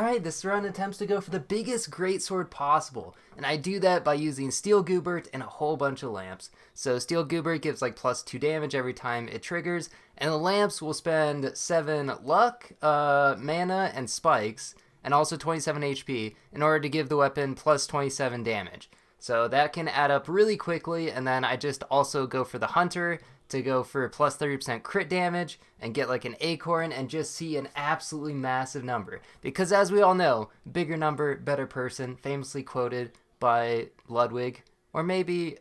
alright, this run attempts to go for the biggest greatsword possible, and I do that by using Steel Goobert and a whole bunch of lamps. So Steel Goobert gives like plus 2 damage every time it triggers, and the lamps will spend 7 luck, mana, and spikes, and also 27 HP in order to give the weapon plus 27 damage. So that can add up really quickly, and then I just also go for the Hunter to go for plus 30% crit damage and get like an acorn and just see an absolutely massive number. Because as we all know, bigger number, better person, famously quoted by Ludwig. Or maybe,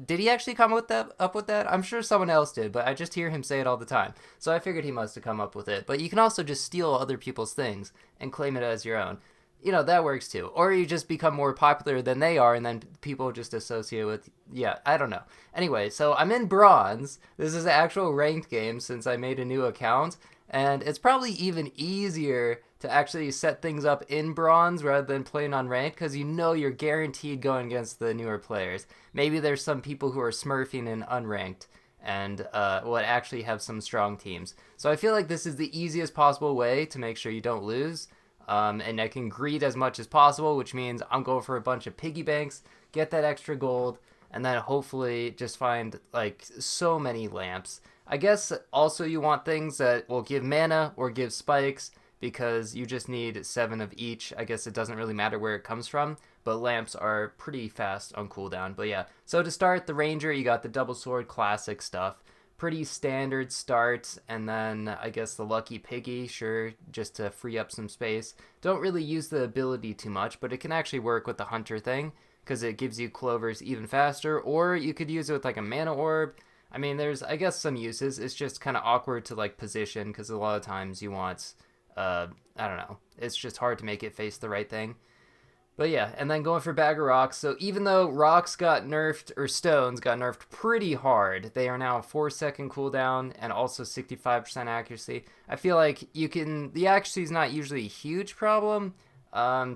did he actually come up with that? I'm sure someone else did, but I just hear him say it all the time. So I figured he must have come up with it. But you can also just steal other people's things and claim it as your own. That works too. Or you just become more popular than they are, and then people just associate with, yeah, I don't know. Anyway, so I'm in bronze. This is an actual ranked game since I made a new account, and it's probably even easier to actually set things up in bronze rather than playing on ranked, because you're guaranteed going against the newer players. Maybe there's some people who are smurfing in unranked and would actually have some strong teams. So I feel like this is the easiest possible way to make sure you don't lose. And I can greed as much as possible, which means I'm going for a bunch of piggy banks, get that extra gold, and then hopefully just find like so many lamps. I guess also you want things that will give mana or give spikes because you just need 7 of each. I guess it doesn't really matter where it comes from, but lamps are pretty fast on cooldown. But yeah, so to start the Ranger, you got the double sword classic stuff. Pretty standard start, and then I guess the Lucky Piggy, sure, just to free up some space. Don't really use the ability too much, but it can actually work with the Hunter thing, because it gives you clovers even faster, or you could use it with like a mana orb. I mean, there's, I guess, some uses. It's just kind of awkward to like position, because a lot of times you want, I don't know, it's just hard to make it face the right thing. But yeah, and then going for Bag of Rocks. So even though rocks got nerfed, or stones got nerfed pretty hard, they are now 4-second cooldown and also 65% accuracy. I feel like the accuracy is not usually a huge problem,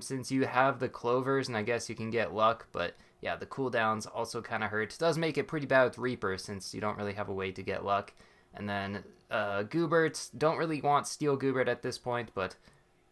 since you have the clovers and I guess you can get luck, but yeah, the cooldowns also kind of hurt. It does make it pretty bad with Reaper since you don't really have a way to get luck. And then Goobert, don't really want Steel Goobert at this point, but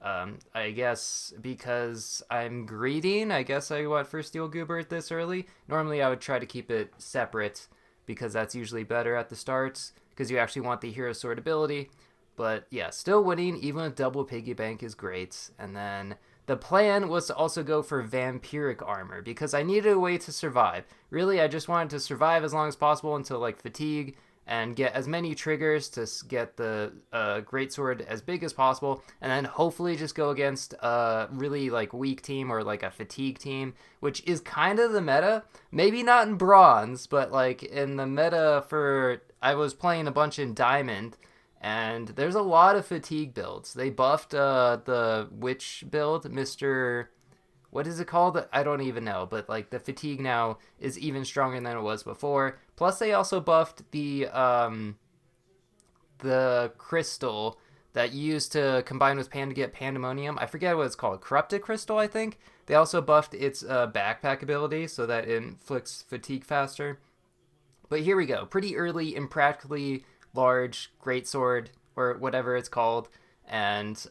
I guess because I'm greeding, I guess I went for Steel Goobert this early. Normally I would try to keep it separate because that's usually better at the start because you actually want the Hero Sword ability. But yeah, still winning even with double piggy bank is great. And then the plan was to also go for vampiric armor because I needed a way to survive. Really, I just wanted to survive as long as possible until like fatigue and get as many triggers to get the greatsword as big as possible, and then hopefully just go against a really like weak team or like a fatigue team, which is kind of the meta. Maybe not in bronze, but like in the meta for I was playing a bunch in diamond, and there's a lot of fatigue builds. They buffed the witch build, Mr. What is it called? I don't even know, but like the fatigue now is even stronger than it was before. Plus, they also buffed the crystal that you use to combine with Pan to get Pandemonium. I forget what it's called. Corrupted Crystal, I think. They also buffed its backpack ability so that it inflicts fatigue faster. But here we go. Pretty early, impractically large greatsword, or whatever it's called. And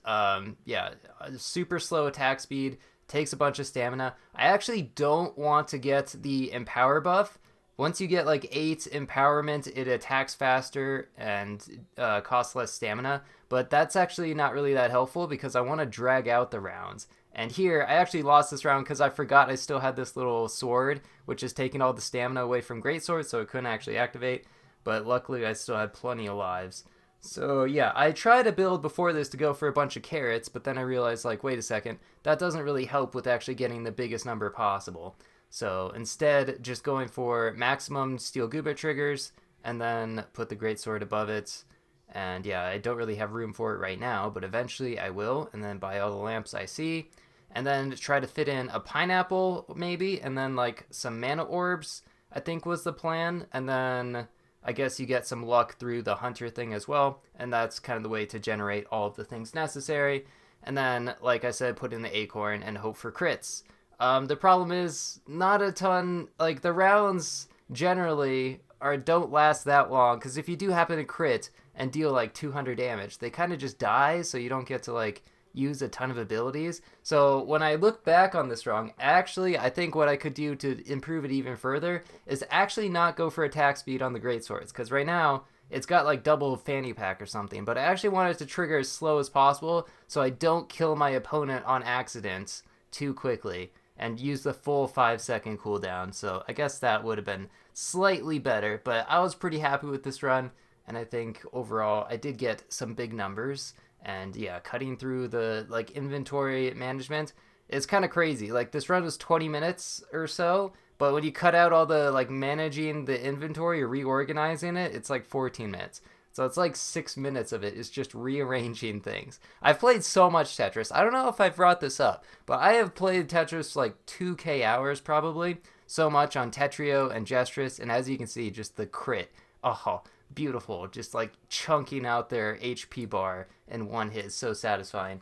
yeah, super slow attack speed. Takes a bunch of stamina. I actually don't want to get the Empower buff. Once you get like 8 empowerment, it attacks faster and costs less stamina. But that's actually not really that helpful because I want to drag out the rounds. And here, I actually lost this round because I forgot I still had this little sword, which is taking all the stamina away from Greatsword, so it couldn't actually activate. But luckily, I still had plenty of lives. So yeah, I tried to build before this to go for a bunch of carrots, but then I realized like, wait a second, that doesn't really help with actually getting the biggest number possible. So instead, just going for maximum Steel Goobert triggers, and then put the Greatsword above it. And yeah, I don't really have room for it right now, but eventually I will, and then buy all the lamps I see. And then try to fit in a pineapple, maybe, and then like some mana orbs, I think was the plan. And then I guess you get some luck through the Hunter thing as well, and that's kind of the way to generate all of the things necessary. And then, like I said, put in the acorn and hope for crits. The problem is not a ton, like the rounds generally don't last that long, because if you do happen to crit and deal like 200 damage, they kind of just die, so you don't get to like use a ton of abilities. So when I look back on this wrong, actually, I think what I could do to improve it even further is actually not go for attack speed on the great swords, because right now it's got like double fanny pack or something. But I actually want it to trigger as slow as possible so I don't kill my opponent on accident too quickly and use the full 5-second cooldown. So I guess that would have been slightly better, but I was pretty happy with this run, and I think overall I did get some big numbers. And yeah, cutting through the like inventory management is kind of crazy. Like this run was 20 minutes or so, but when you cut out all the like managing the inventory or reorganizing it, it's like 14 minutes. So it's like 6 minutes of it is just rearranging things. I've played so much Tetris. I don't know if I've brought this up, but I have played Tetris like 2K hours probably. So much on Tetrio and Gestris, and as you can see, just the crit. Oh, beautiful. Just like chunking out their HP bar in one hit is so satisfying.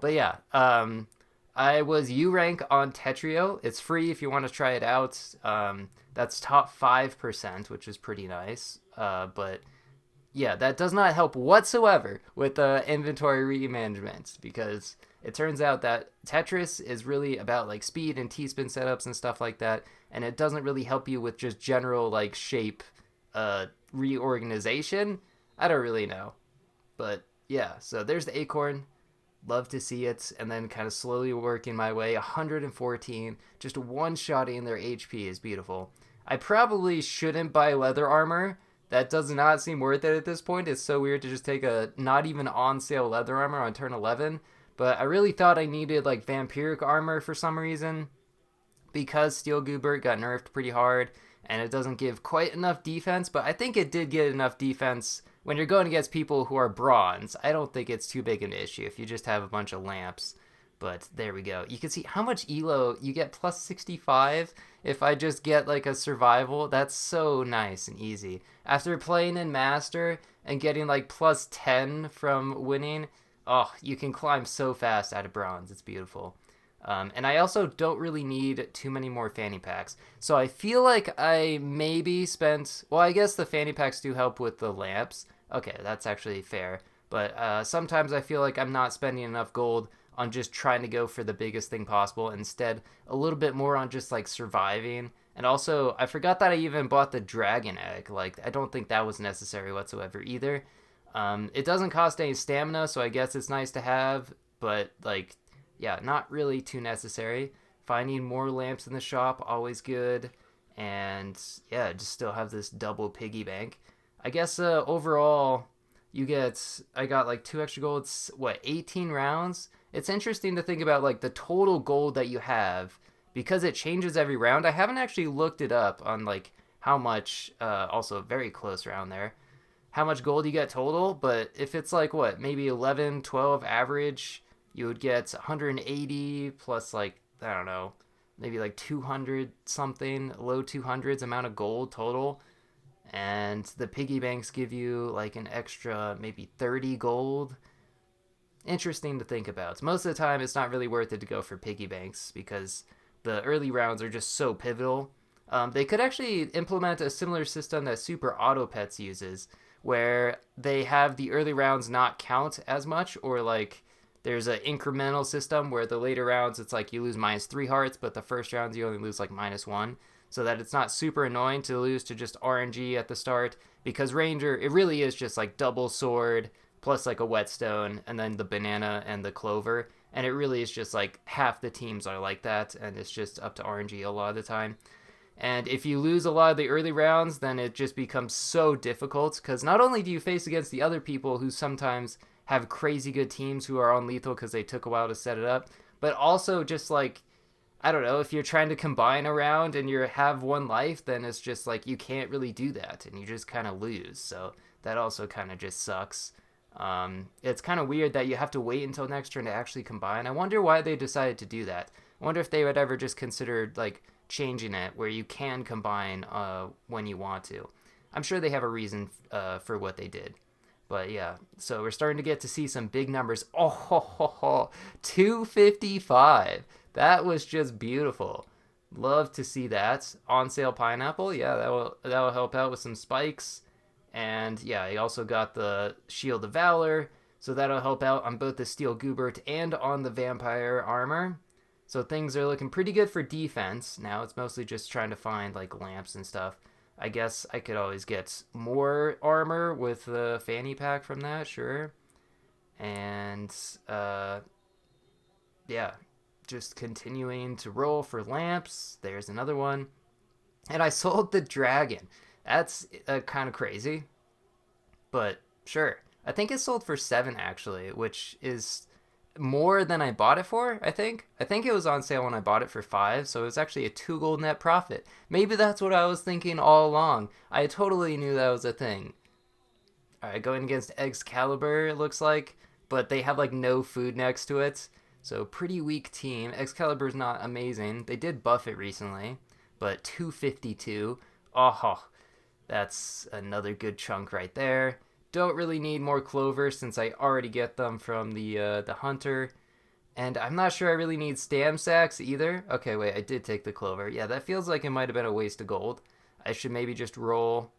But yeah, I was U rank on Tetrio. It's free if you want to try it out. That's top 5%, which is pretty nice. But yeah, that does not help whatsoever with the inventory remanagement, because it turns out that Tetris is really about like speed and T-spin setups and stuff like that, and it doesn't really help you with just general like shape reorganization. I don't really know. But yeah, so there's the acorn. Love to see it. And then kind of slowly working my way. 114. Just one-shotting their HP is beautiful. I probably shouldn't buy leather armor. That does not seem worth it at this point. It's so weird to just take a not even on sale leather armor on turn 11. But I really thought I needed like vampiric armor for some reason, because Steel Goobert got nerfed pretty hard and it doesn't give quite enough defense, but I think it did get enough defense when you're going against people who are bronze. I don't think it's too big an issue if you just have a bunch of lamps. But there we go. You can see how much elo you get, plus 65 if I just get like a survival. That's so nice and easy. After playing in Master and getting like plus 10 from winning, oh, you can climb so fast out of bronze. It's beautiful. And I also don't really need too many more fanny packs. So I feel like I maybe spent... Well, I guess the fanny packs do help with the lamps. Okay, that's actually fair. But sometimes I feel like I'm not spending enough gold on just trying to go for the biggest thing possible. Instead, a little bit more on just like surviving. And also, I forgot that I even bought the dragon egg. Like, I don't think that was necessary whatsoever either. It doesn't cost any stamina, so I guess it's nice to have. But, like... yeah, not really too necessary. Finding more lamps in the shop, always good. And yeah, just still have this double piggy bank. I guess overall, I got like 2 extra golds, 18 rounds? It's interesting to think about like the total gold that you have, because it changes every round. I haven't actually looked it up on like how much, also a very close round there, how much gold you get total. But if it's like maybe 11, 12 average, you would get 180 plus like, I don't know, maybe like 200 something, low 200s amount of gold total. And the piggy banks give you like an extra maybe 30 gold. Interesting to think about. Most of the time it's not really worth it to go for piggy banks because the early rounds are just so pivotal. They could actually implement a similar system that Super Auto Pets uses, where they have the early rounds not count as much, or like there's an incremental system where the later rounds it's like you lose -3 hearts, but the first rounds you only lose like -1, so that it's not super annoying to lose to just RNG at the start. Because Ranger, it really is just like double sword plus like a whetstone and then the banana and the clover, and it really is just like half the teams are like that, and it's just up to RNG a lot of the time. And if you lose a lot of the early rounds, then it just becomes so difficult, because not only do you face against the other people who sometimes have crazy good teams who are on lethal because they took a while to set it up, but also just like, I don't know, if you're trying to combine a round and you have 1 life, then it's just like you can't really do that and you just kind of lose. So that also kind of just sucks. It's kind of weird that you have to wait until next turn to actually combine. I wonder why they decided to do that. I wonder if they would ever just consider like changing it where you can combine when you want to. I'm sure they have a reason for what they did. But yeah, so we're starting to get to see some big numbers. Oh, 255. That was just beautiful. Love to see that. On sale pineapple. Yeah, that will help out with some spikes. And yeah, I also got the Shield of Valor. So that'll help out on both the Steel Goobert and on the Vampire Armor. So things are looking pretty good for defense. Now it's mostly just trying to find like lamps and stuff. I guess I could always get more armor with the fanny pack from that, sure. And yeah, just continuing to roll for lamps. There's another one. And I sold the dragon. That's kind of crazy, but sure. I think it sold for 7 actually, which is more than I bought it for, I think. I think it was on sale when I bought it for 5, so it was actually a 2 gold net profit. Maybe that's what I was thinking all along. I totally knew that was a thing. Alright, going against Excalibur, it looks like, but they have like no food next to it. So pretty weak team. Excalibur's not amazing. They did buff it recently, but 252. Oh, that's another good chunk right there. Don't really need more clover since I already get them from the hunter. And I'm not sure I really need stam sacks either. Okay, wait, I did take the clover. Yeah, that feels like it might have been a waste of gold. I should maybe just roll.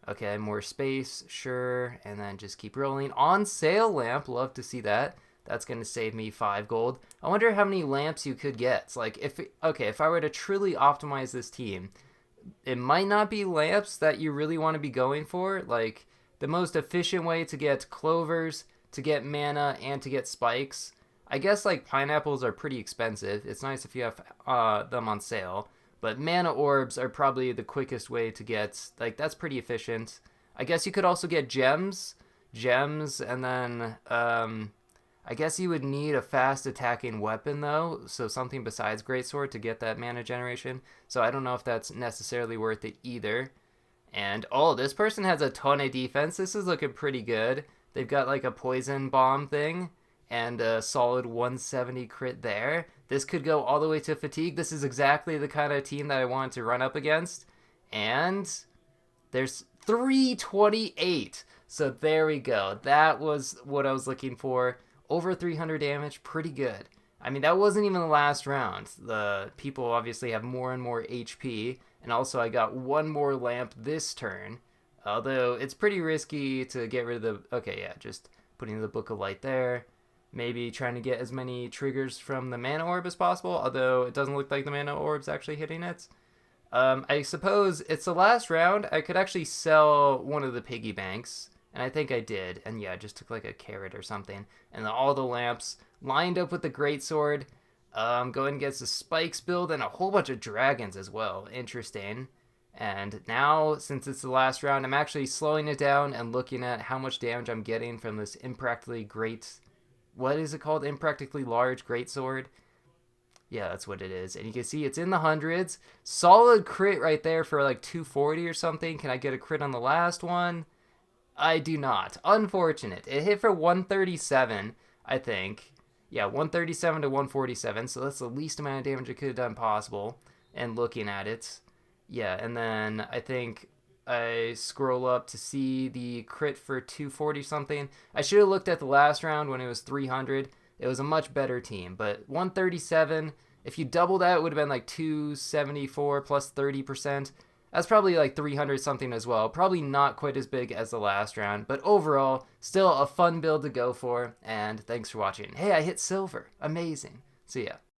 Okay, more space, sure. And then just keep rolling. On sale lamp, love to see that. That's going to save me 5 gold. I wonder how many lamps you could get. It's like, if I were to truly optimize this team, it might not be lamps that you really want to be going for. Like, the most efficient way to get clovers, to get mana, and to get spikes. I guess, like, pineapples are pretty expensive. It's nice if you have them on sale. But mana orbs are probably the quickest way to get, like, that's pretty efficient. I guess you could also get gems. And then, I guess you would need a fast attacking weapon, though. So something besides Greatsword to get that mana generation. So I don't know if that's necessarily worth it either. And, oh, this person has a ton of defense. This is looking pretty good. They've got, like, a poison bomb thing and a solid 170 crit there. This could go all the way to fatigue. This is exactly the kind of team that I wanted to run up against. And there's 328. So there we go. That was what I was looking for. Over 300 damage, pretty good. I mean, that wasn't even the last round. The people obviously have more and more HP. And also I got one more lamp this turn. Although it's pretty risky to get rid of the... Okay, yeah, just putting the Book of Light there. Maybe trying to get as many triggers from the mana orb as possible. Although it doesn't look like the mana orb's actually hitting it. I suppose it's the last round. I could actually sell one of the piggy banks. And I think I did. And yeah, I just took like a carrot or something. And then all the lamps lined up with the Greatsword. Going against the spikes build and a whole bunch of dragons as well. Interesting. And now, since it's the last round, I'm actually slowing it down and looking at how much damage I'm getting from this impractically great... What is it called? Impractically large Greatsword? Yeah, that's what it is. And you can see it's in the hundreds. Solid crit right there for like 240 or something. Can I get a crit on the last one? I do not. Unfortunate. It hit for 137, I think. Yeah, 137 to 147, so that's the least amount of damage I could have done possible. And looking at it, yeah, and then I think I scroll up to see the crit for 240 something. I should have looked at the last round when it was 300. It was a much better team, but 137, if you double that, it would have been like 274 plus 30%. That's probably like 300 something as well. Probably not quite as big as the last round, but overall, still a fun build to go for. And thanks for watching. Hey, I hit silver. Amazing. See ya.